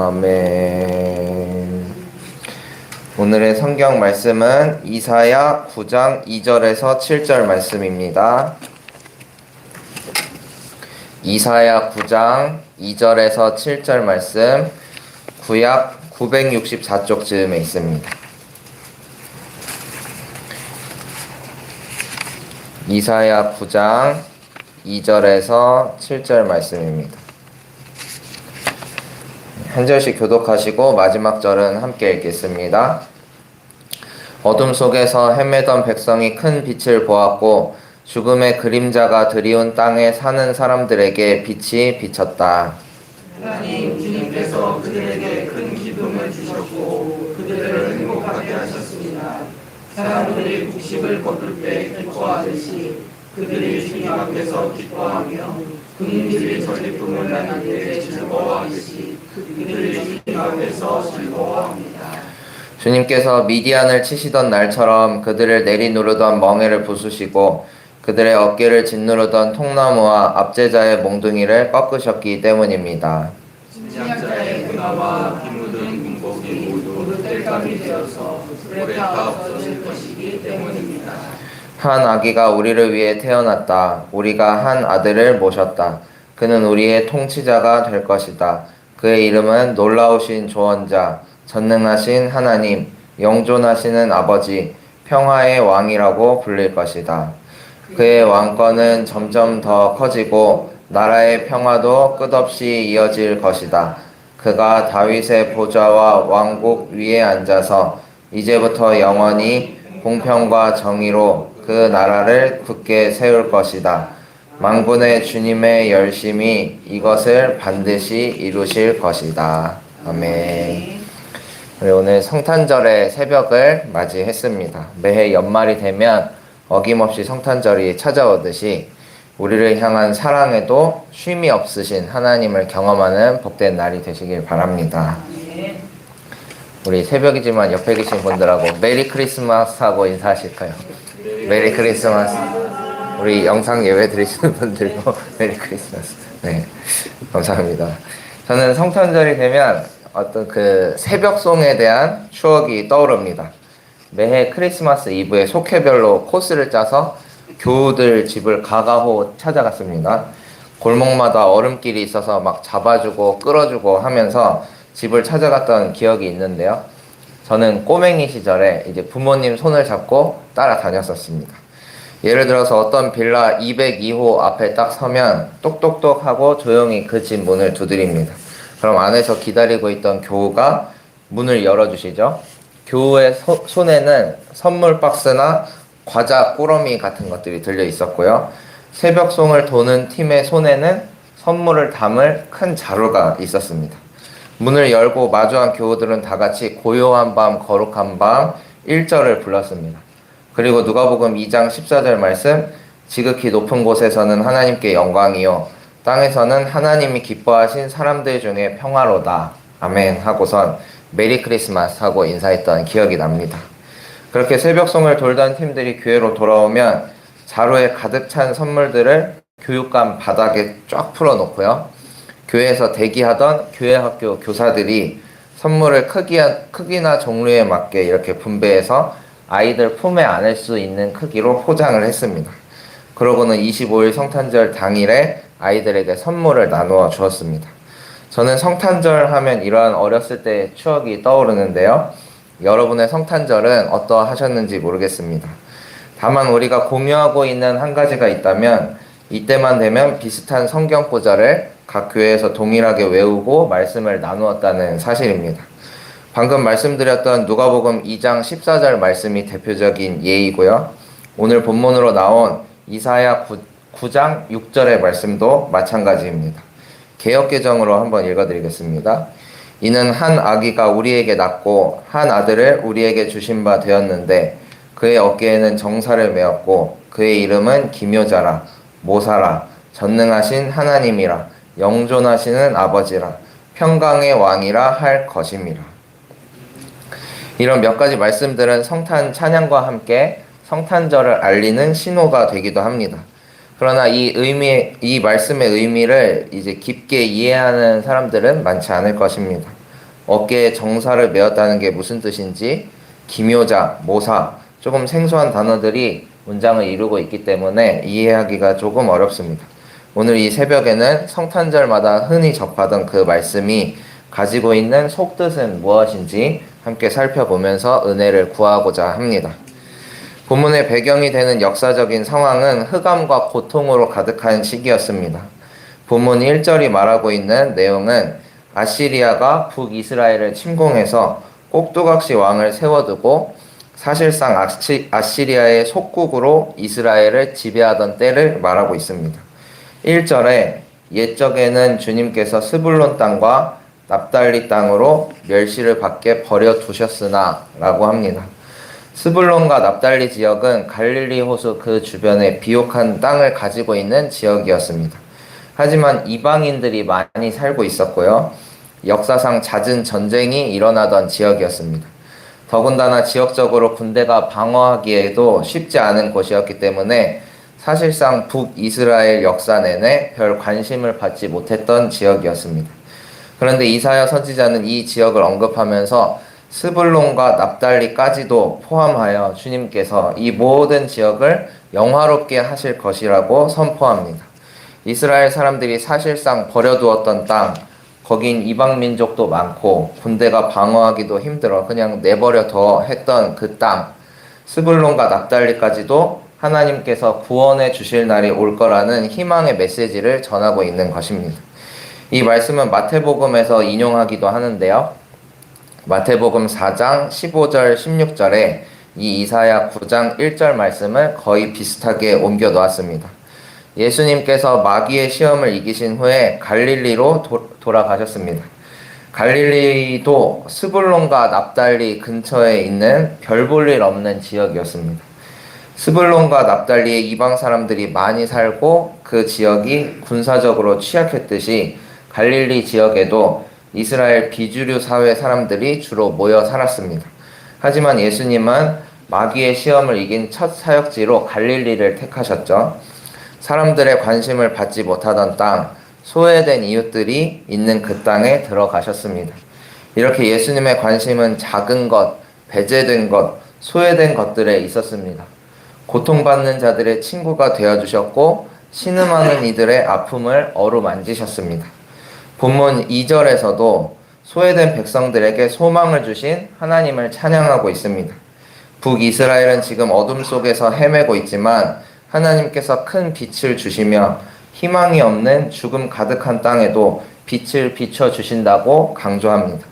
아멘. 오늘의 성경 말씀은 이사야 9장 2절에서 7절 말씀입니다. 이사야 9장 2절에서 7절 말씀, 구약 964쪽 즈음에 있습니다. 이사야 9장 2절에서 7절 말씀입니다. 한 절씩 교독하시고 마지막 절은 함께 읽겠습니다. 어둠 속에서 헤매던 백성이 큰 빛을 보았고 죽음의 그림자가 드리운 땅에 사는 사람들에게 빛이 비쳤다. 하나님 주님께서 그들에게 큰 기쁨을 주셨고 그들을 행복하게 하셨습니다. 사람들이 곡식을 거둘 때 기뻐하듯이 그들이 주님 앞에서 기뻐하며 군인들이 전리품을 나눌 때 즐거워하듯이 그들이 주님 앞에서 즐거워합니다. 주님께서 미디안을 치시던 날처럼 그들을 내리누르던 멍에를 부수시고 그들의 어깨를 짓누르던 통나무와 압제자의 몽둥이를 꺾으셨기 때문입니다. 침략자의 문화와 피 묻은 군복이 모두 뗄감이 되어서 오래 다 없어질 것이기 때문입니다. 한 아기가 우리를 위해 태어났다. 우리가 한 아들을 모셨다. 그는 우리의 통치자가 될 것이다. 그의 이름은 놀라우신 조언자, 전능하신 하나님, 영존하시는 아버지, 평화의 왕이라고 불릴 것이다. 그의 왕권은 점점 더 커지고 나라의 평화도 끝없이 이어질 것이다. 그가 다윗의 보좌와 왕국 위에 앉아서 이제부터 영원히 공평과 정의로 그 나라를 굳게 세울 것이다. 만군의 주님의 열심이 이것을 반드시 이루실 것이다. 아멘. 우리 오늘 성탄절의 새벽을 맞이했습니다. 매해 연말이 되면 어김없이 성탄절이 찾아오듯이 우리를 향한 사랑에도 쉼이 없으신 하나님을 경험하는 복된 날이 되시길 바랍니다. 우리 새벽이지만 옆에 계신 분들하고 메리 크리스마스 하고 인사하실까요? 메리 크리스마스. 우리 영상 예배 드리시는 분들도 메리 크리스마스. 네, 감사합니다. 저는 성탄절이 되면 어떤 그 새벽송에 대한 추억이 떠오릅니다. 매해 크리스마스 이브에 속해별로 코스를 짜서 교우들 집을 가가호 찾아갔습니다. 골목마다 얼음길이 있어서 막 잡아주고 끌어주고 하면서 집을 찾아갔던 기억이 있는데요. 저는 꼬맹이 시절에 이제 부모님 손을 잡고 따라다녔었습니다. 예를 들어서 어떤 빌라 202호 앞에 딱 서면 똑똑똑 하고 조용히 그 집 문을 두드립니다. 그럼 안에서 기다리고 있던 교우가 문을 열어주시죠. 교우의 손에는 선물 박스나 과자 꾸러미 같은 것들이 들려 있었고요. 새벽송을 도는 팀의 손에는 선물을 담을 큰 자루가 있었습니다. 문을 열고 마주한 교우들은 다 같이 고요한 밤 거룩한 밤 1절을 불렀습니다. 그리고 누가복음 2장 14절 말씀, 지극히 높은 곳에서는 하나님께 영광이요 땅에서는 하나님이 기뻐하신 사람들 중에 평화로다. 아멘 하고선 메리 크리스마스 하고 인사했던 기억이 납니다. 그렇게 새벽송을 돌던 팀들이 교회로 돌아오면 자루에 가득 찬 선물들을 교육관 바닥에 쫙 풀어놓고요. 교회에서 대기하던 교회 학교 교사들이 선물을 크기나 종류에 맞게 이렇게 분배해서 아이들 품에 안을 수 있는 크기로 포장을 했습니다. 그러고는 25일 성탄절 당일에 아이들에게 선물을 나누어 주었습니다. 저는 성탄절 하면 이러한 어렸을 때의 추억이 떠오르는데요. 여러분의 성탄절은 어떠하셨는지 모르겠습니다. 다만 우리가 공유하고 있는 한 가지가 있다면 이때만 되면 비슷한 성경 구절을 각 교회에서 동일하게 외우고 말씀을 나누었다는 사실입니다. 방금 말씀드렸던 누가복음 2장 14절 말씀이 대표적인 예이고요. 오늘 본문으로 나온 이사야 9장 6절의 말씀도 마찬가지입니다. 개역개정으로 한번 읽어드리겠습니다. 이는 한 아기가 우리에게 낳고 한 아들을 우리에게 주신 바 되었는데 그의 어깨에는 정사를 메었고 그의 이름은 기묘자라 모사라 전능하신 하나님이라 영존하시는 아버지라 평강의 왕이라 할 것임이라. 이런 몇 가지 말씀들은 성탄 찬양과 함께 성탄절을 알리는 신호가 되기도 합니다. 그러나 이 말씀의 의미를 이제 깊게 이해하는 사람들은 많지 않을 것입니다. 어깨에 정사를 메었다는 게 무슨 뜻인지 기묘자, 모사, 조금 생소한 단어들이 문장을 이루고 있기 때문에 이해하기가 조금 어렵습니다. 오늘 이 새벽에는 성탄절마다 흔히 접하던 그 말씀이 가지고 있는 속뜻은 무엇인지 함께 살펴보면서 은혜를 구하고자 합니다. 본문의 배경이 되는 역사적인 상황은 흑암과 고통으로 가득한 시기였습니다. 본문 1절이 말하고 있는 내용은 아시리아가 북이스라엘을 침공해서 꼭두각시 왕을 세워두고 사실상 아시리아의 속국으로 이스라엘을 지배하던 때를 말하고 있습니다. 1절에 옛적에는 주님께서 스불론 땅과 납달리 땅으로 멸시를 받게 버려두셨으나 라고 합니다. 스불론과 납달리 지역은 갈릴리 호수 그 주변에 비옥한 땅을 가지고 있는 지역이었습니다. 하지만 이방인들이 많이 살고 있었고요. 역사상 잦은 전쟁이 일어나던 지역이었습니다. 더군다나 지역적으로 군대가 방어하기에도 쉽지 않은 곳이었기 때문에 사실상 북이스라엘 역사 내내 별 관심을 받지 못했던 지역이었습니다. 그런데 이사야 선지자는 이 지역을 언급하면서 스불론과 납달리까지도 포함하여 주님께서 이 모든 지역을 영화롭게 하실 것이라고 선포합니다. 이스라엘 사람들이 사실상 버려두었던 땅, 거긴 이방 민족도 많고 군대가 방어하기도 힘들어 그냥 내버려둬 했던 그 땅, 스불론과 납달리까지도 하나님께서 구원해 주실 날이 올 거라는 희망의 메시지를 전하고 있는 것입니다. 이 말씀은 마태복음에서 인용하기도 하는데요. 마태복음 4장 15절 16절에 이 이사야 9장 1절 말씀을 거의 비슷하게 옮겨 놓았습니다. 예수님께서 마귀의 시험을 이기신 후에 갈릴리로 돌아가셨습니다. 갈릴리도 스불론과 납달리 근처에 있는 별 볼 일 없는 지역이었습니다. 스불론과 납달리에 이방 사람들이 많이 살고 그 지역이 군사적으로 취약했듯이 갈릴리 지역에도 이스라엘 비주류 사회 사람들이 주로 모여 살았습니다. 하지만 예수님은 마귀의 시험을 이긴 첫 사역지로 갈릴리를 택하셨죠. 사람들의 관심을 받지 못하던 땅, 소외된 이웃들이 있는 그 땅에 들어가셨습니다. 이렇게 예수님의 관심은 작은 것, 배제된 것, 소외된 것들에 있었습니다. 고통받는 자들의 친구가 되어주셨고 신음하는 이들의 아픔을 어루만지셨습니다. 본문 2절에서도 소외된 백성들에게 소망을 주신 하나님을 찬양하고 있습니다. 북이스라엘은 지금 어둠 속에서 헤매고 있지만 하나님께서 큰 빛을 주시며 희망이 없는 죽음 가득한 땅에도 빛을 비춰주신다고 강조합니다.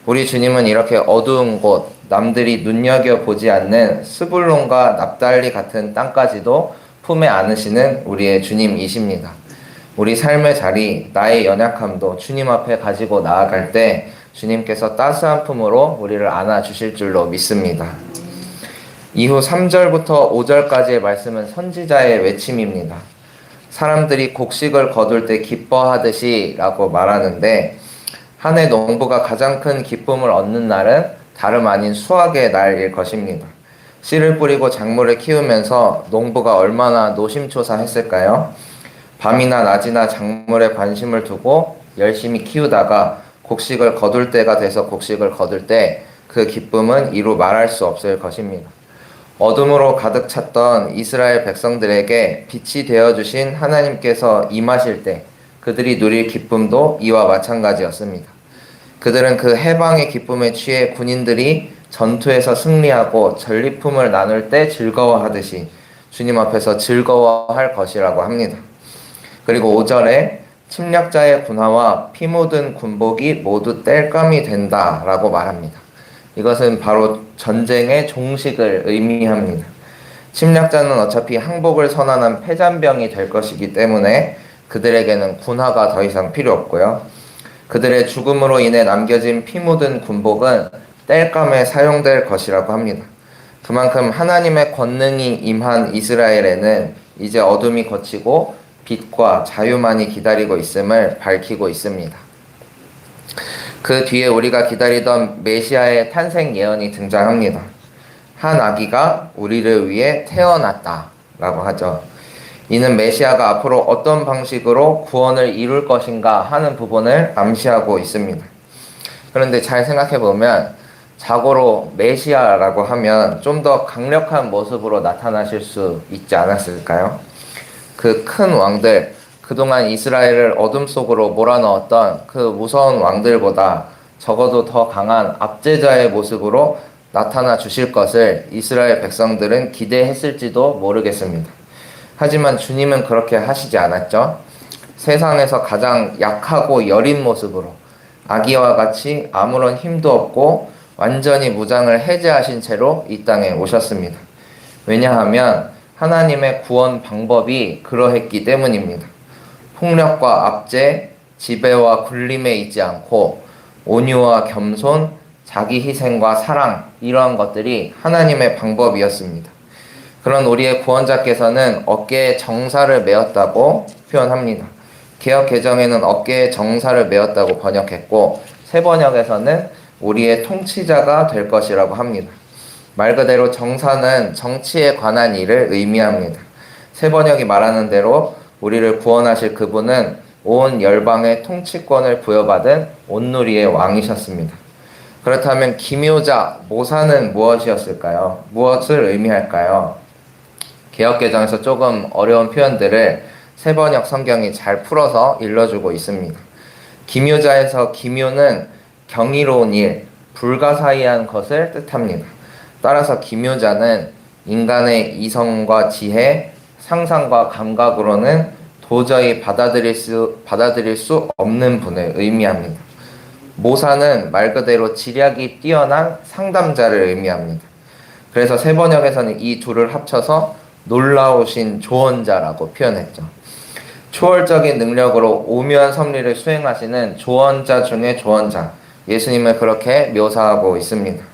우리 주님은 이렇게 어두운 곳, 남들이 눈여겨보지 않는 스불론과 납달리 같은 땅까지도 품에 안으시는 우리의 주님이십니다. 우리 삶의 자리, 나의 연약함도 주님 앞에 가지고 나아갈 때 주님께서 따스한 품으로 우리를 안아주실 줄로 믿습니다. 이후 3절부터 5절까지의 말씀은 선지자의 외침입니다. 사람들이 곡식을 거둘 때 기뻐하듯이 라고 말하는데 한 해 농부가 가장 큰 기쁨을 얻는 날은 다름 아닌 수확의 날일 것입니다. 씨를 뿌리고 작물을 키우면서 농부가 얼마나 노심초사했을까요? 밤이나 낮이나 작물에 관심을 두고 열심히 키우다가 곡식을 거둘 때가 돼서 곡식을 거둘 때 그 기쁨은 이루 말할 수 없을 것입니다. 어둠으로 가득 찼던 이스라엘 백성들에게 빛이 되어주신 하나님께서 임하실 때 그들이 누릴 기쁨도 이와 마찬가지였습니다. 그들은 그 해방의 기쁨에 취해 군인들이 전투에서 승리하고 전리품을 나눌 때 즐거워하듯이 주님 앞에서 즐거워할 것이라고 합니다. 그리고 5절에 침략자의 군화와 피 묻은 군복이 모두 땔감이 된다라고 말합니다. 이것은 바로 전쟁의 종식을 의미합니다. 침략자는 어차피 항복을 선언한 패잔병이 될 것이기 때문에 그들에게는 군화가 더 이상 필요 없고요. 그들의 죽음으로 인해 남겨진 피 묻은 군복은 땔감에 사용될 것이라고 합니다. 그만큼 하나님의 권능이 임한 이스라엘에는 이제 어둠이 걷히고 빛과 자유만이 기다리고 있음을 밝히고 있습니다. 그 뒤에 우리가 기다리던 메시아의 탄생 예언이 등장합니다. 한 아기가 우리를 위해 태어났다 라고 하죠. 이는 메시아가 앞으로 어떤 방식으로 구원을 이룰 것인가 하는 부분을 암시하고 있습니다. 그런데 잘 생각해 보면 자고로 메시아라고 하면 좀 더 강력한 모습으로 나타나실 수 있지 않았을까요? 그 큰 왕들, 그동안 이스라엘을 어둠 속으로 몰아넣었던 그 무서운 왕들보다 적어도 더 강한 압제자의 모습으로 나타나 주실 것을 이스라엘 백성들은 기대했을지도 모르겠습니다. 하지만 주님은 그렇게 하시지 않았죠. 세상에서 가장 약하고 여린 모습으로 아기와 같이 아무런 힘도 없고 완전히 무장을 해제하신 채로 이 땅에 오셨습니다. 왜냐하면 하나님의 구원 방법이 그러했기 때문입니다. 폭력과 압제, 지배와 굴림에 있지 않고 온유와 겸손, 자기 희생과 사랑, 이러한 것들이 하나님의 방법이었습니다. 그런 우리의 구원자께서는 어깨에 정사를 메었다고 표현합니다. 개역 개정에는 어깨에 정사를 메었다고 번역했고, 새 번역에서는 우리의 통치자가 될 것이라고 합니다. 말 그대로 정사는 정치에 관한 일을 의미합니다. 새 번역이 말하는 대로 우리를 구원하실 그분은 온 열방의 통치권을 부여받은 온누리의 왕이셨습니다. 그렇다면 기묘자, 모사는 무엇이었을까요? 무엇을 의미할까요? 개역개정에서 조금 어려운 표현들을 새 번역 성경이 잘 풀어서 일러주고 있습니다. 기묘자에서 기묘는 경이로운 일, 불가사의한 것을 뜻합니다. 따라서 기묘자는 인간의 이성과 지혜, 상상과 감각으로는 도저히 받아들일 수 없는 분을 의미합니다. 모사는 말 그대로 지략이 뛰어난 상담자를 의미합니다. 그래서 새 번역에서는 이 둘을 합쳐서 놀라우신 조언자라고 표현했죠. 초월적인 능력으로 오묘한 섭리를 수행하시는 조언자 중에 조언자, 예수님을 그렇게 묘사하고 있습니다.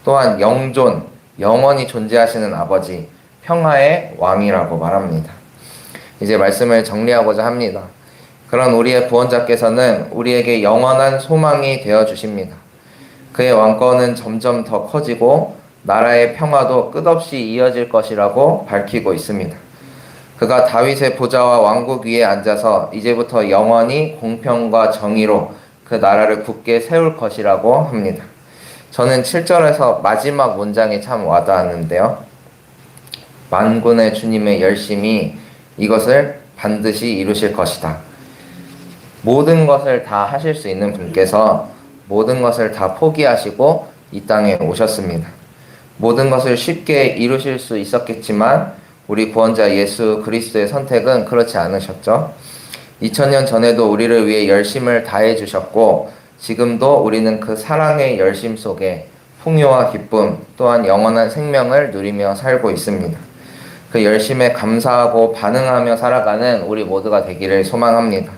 또한 영존, 영원히 존재하시는 아버지, 평화의 왕이라고 말합니다. 이제 말씀을 정리하고자 합니다. 그런 우리의 구원자께서는 우리에게 영원한 소망이 되어 주십니다. 그의 왕권은 점점 더 커지고 나라의 평화도 끝없이 이어질 것이라고 밝히고 있습니다. 그가 다윗의 보좌와 왕국 위에 앉아서 이제부터 영원히 공평과 정의로 그 나라를 굳게 세울 것이라고 합니다. 저는 7절에서 마지막 문장이 참 와닿았는데요. 만군의 주님의 열심이 이것을 반드시 이루실 것이다. 모든 것을 다 하실 수 있는 분께서 모든 것을 다 포기하시고 이 땅에 오셨습니다. 모든 것을 쉽게 이루실 수 있었겠지만 우리 구원자 예수 그리스도의 선택은 그렇지 않으셨죠. 2000년 전에도 우리를 위해 열심을 다해 주셨고 지금도 우리는 그 사랑의 열심 속에 풍요와 기쁨 또한 영원한 생명을 누리며 살고 있습니다. 그 열심에 감사하고 반응하며 살아가는 우리 모두가 되기를 소망합니다.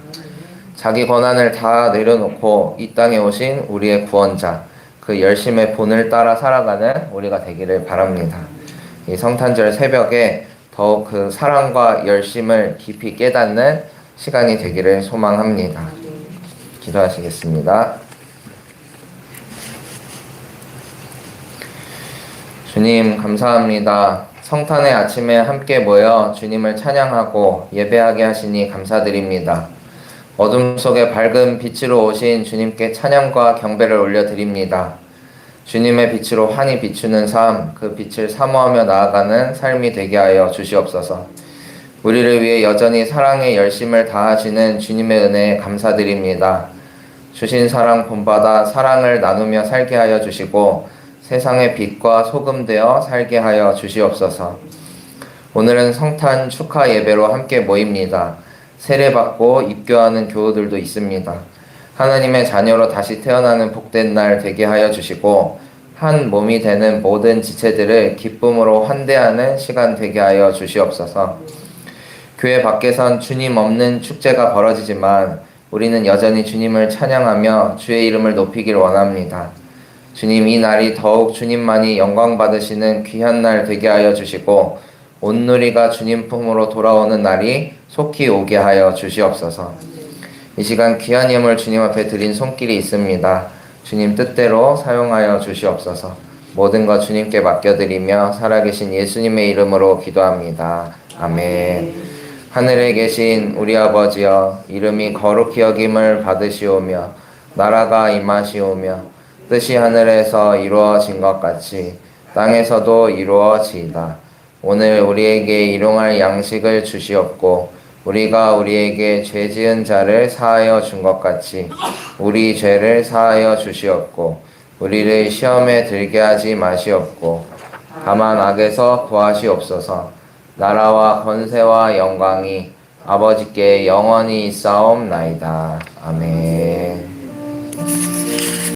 자기 권한을 다 내려놓고 이 땅에 오신 우리의 구원자, 그 열심의 본을 따라 살아가는 우리가 되기를 바랍니다. 이 성탄절 새벽에 더욱 그 사랑과 열심을 깊이 깨닫는 시간이 되기를 소망합니다. 기도하시겠습니다. 주님 감사합니다. 성탄의 아침에 함께 모여 주님을 찬양하고 예배하게 하시니 감사드립니다. 어둠 속에 밝은 빛으로 오신 주님께 찬양과 경배를 올려드립니다. 주님의 빛으로 환히 비추는 삶, 그 빛을 사모하며 나아가는 삶이 되게 하여 주시옵소서. 우리를 위해 여전히 사랑의 열심을 다하시는 주님의 은혜에 감사드립니다. 주신 사랑 본받아 사랑을 나누며 살게 하여 주시고 세상의 빛과 소금 되어 살게 하여 주시옵소서. 오늘은 성탄 축하 예배로 함께 모입니다. 세례받고 입교하는 교우들도 있습니다. 하나님의 자녀로 다시 태어나는 복된 날 되게 하여 주시고 한 몸이 되는 모든 지체들을 기쁨으로 환대하는 시간 되게 하여 주시옵소서. 교회 밖에선 주님 없는 축제가 벌어지지만 우리는 여전히 주님을 찬양하며 주의 이름을 높이길 원합니다. 주님, 이 날이 더욱 주님만이 영광 받으시는 귀한 날 되게 하여 주시고 온누리가 주님 품으로 돌아오는 날이 속히 오게 하여 주시옵소서. 이 시간 귀한 예물 주님 앞에 드린 손길이 있습니다. 주님 뜻대로 사용하여 주시옵소서. 모든 것 주님께 맡겨드리며 살아계신 예수님의 이름으로 기도합니다. 아멘. 하늘에 계신 우리 아버지여, 이름이 거룩히 여김을 받으시오며 나라가 임하시오며 뜻이 하늘에서 이루어진 것 같이 땅에서도 이루어지이다. 오늘 우리에게 일용할 양식을 주시옵고 우리가 우리에게 죄 지은 자를 사하여 준 것 같이 우리 죄를 사하여 주시옵고 우리를 시험에 들게 하지 마시옵고 다만 악에서 구하시옵소서. 나라와 권세와 영광이 아버지께 영원히 있사옵나이다. 아멘.